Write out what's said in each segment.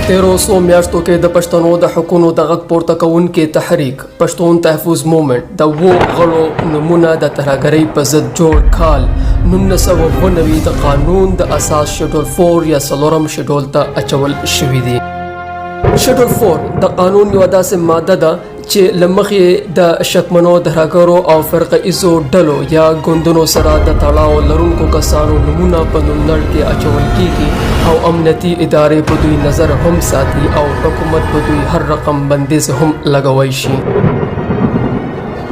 1300 میاشتو کې د پښتنو د حقونو د غږ پورته کوونکي تحریک پښتون تحفظ موومنټ د غړو نمونه د ترهګرۍ په ضد جوړ کال 1990 د قانون د اساس شیډول 4 یا څلورم شیډول ته اچول شوی دی. شیډول 4 د قانون یوه داسې ماده ده چې له مخې د شکمنو ترهګرو او فرقه ایزو ډلو یا ګوندونو سره د تړاو لرونکو کسانو نمونه په نوملړ کې اچول کیږي او امنیتي ادارې په دوی نظر هم ساتي او حکومت په دوی هر رقم بندیز هم لګوي شي.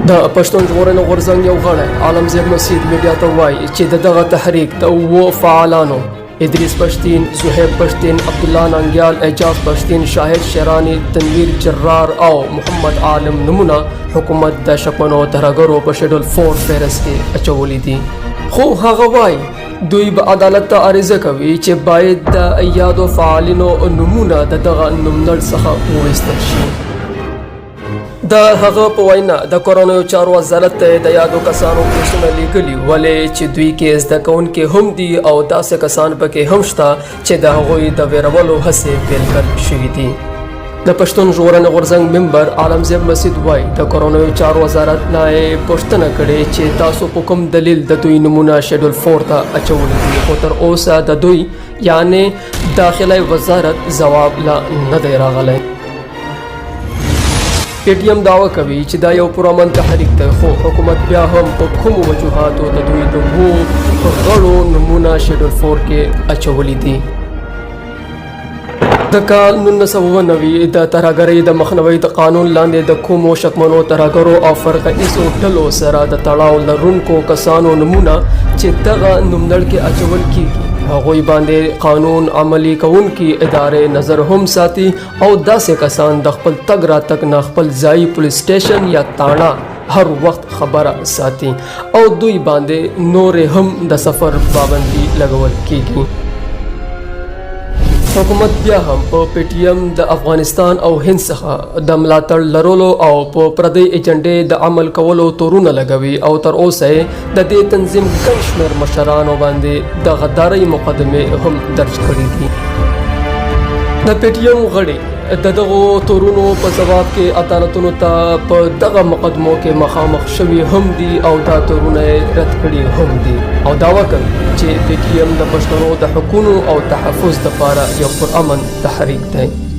د پښتون ژغورنې غورځنګ یو غړی عالمزیب مسید میډیا ته وایي چې دغه تحریک د اوو فعالانو ادریس پشتین، زهیب پشتین، عبدالله نانگیال، اعجاز پشتین، شاهد شیرانی، تنویر جرار او محمد عالم نمونه حکومت د شکمنو ترهګرو په شیډول 4 فهرست کې اچولی دي. خو هغه وایي دوی به عدالت ته عریضه کوي چې باید د یادو فعالینو نمونه د دغه نوملړ څخه وویستل شي. د هغه په وینا د کورنیو چارو وزارت ته د یادو کسانو کیسونه لیږلي ولې چې دوی کې زده کوونکي هم دي او داسې کسان پکې هم شته چې د هغوی د ویرولو هڅې پیل کړل شوي دي. د پښتون ژغورنې غورځنګ ممبر عالمزیب مسید وایي د کورنیو چارو وزارت نه یې پوښتنه کړې چې تاسو په کوم دلیل د دوی نمونه شیډول 4 ته اچولي دي خو تر اوسه د دوی یعنی داخله وزارت ځواب لا نه دی راغلی. پی ټی ایم دعوه کوي چې دا یو پرامن تحریک دی خو حکومت بیا هم په کومو وجوهاتو د دوی د غړو نمونه شیډول 4 کې اچولي دي. د کال 1990 د ترهګرۍ د مخنیوي د قانون لاندې د کومو شکمنو ترهګرو او فرقه ایزو ډلو سره د تړاو لرونکو کسانو نمونه چې دغه نوملړ کې اچول کیږي هغوی باندې قانون عملی کوونکي ادارې نظر هم ساتي او داسې کسان د خپل تګ راتګ نه خپل ځایي پولیس سټیشن یا تاڼه هر وخت خبره ساتي او دوی باندې نورې هم د سفر پابندي لګول کیږي. حکومت بیا هم په پی ټی ایم د افغانستان او هند څخه د ملاتړ لرلو او په پردی ایجنډې د عمل کولو تورونه لګوي او تر اوسه د دې تنظیم ګڼ شمېر مشرانو باندې د غدارۍ مقدمې هم درج کړي دي. د پی ټی ایم غړي د دغو تورونو په ځواب کې عدالتونو ته په دغه مقدمو کې مخامخ شوي هم دي او دا تورونه رد کړي هم دي او دعوه کوي چې پی ټی ایم د پښتنو د حقونو او تحفظ لپاره یو پرامن تحریک دی.